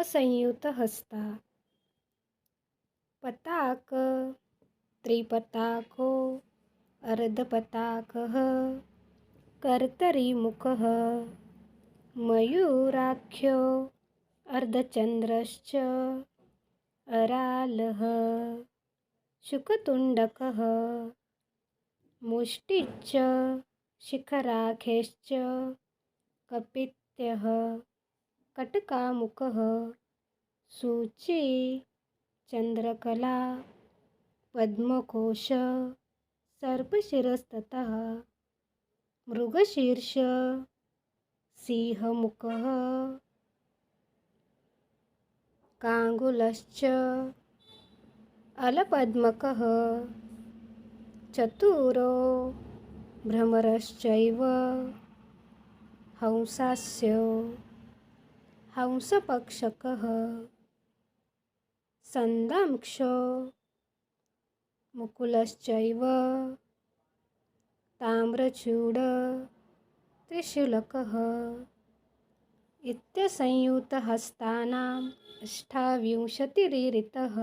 असंयुतहस्ता पताक त्रिपताको अर्धपताकः कर्तरीमुखः मयूराख्यो अर्धचन्द्रश्च अरालः शुकतुण्डकः मुष्टिश्च शिखराखेश्च कपित्यः कटकामुकः सूची चन्द्रकला पद्मकोश सर्पशिरस्ततः मृगशीर्ष सिंहमुखः काङ्गुलश्च अलपद्मकः चतुरो भ्रमरश्चैव हंसास्यो हंसपक्षकः संदांक्षो मुकुलश्चैव ताम्रचूड त्रिशूलकः इत्यसंयुतहस्तानाम् 28 रीरितः।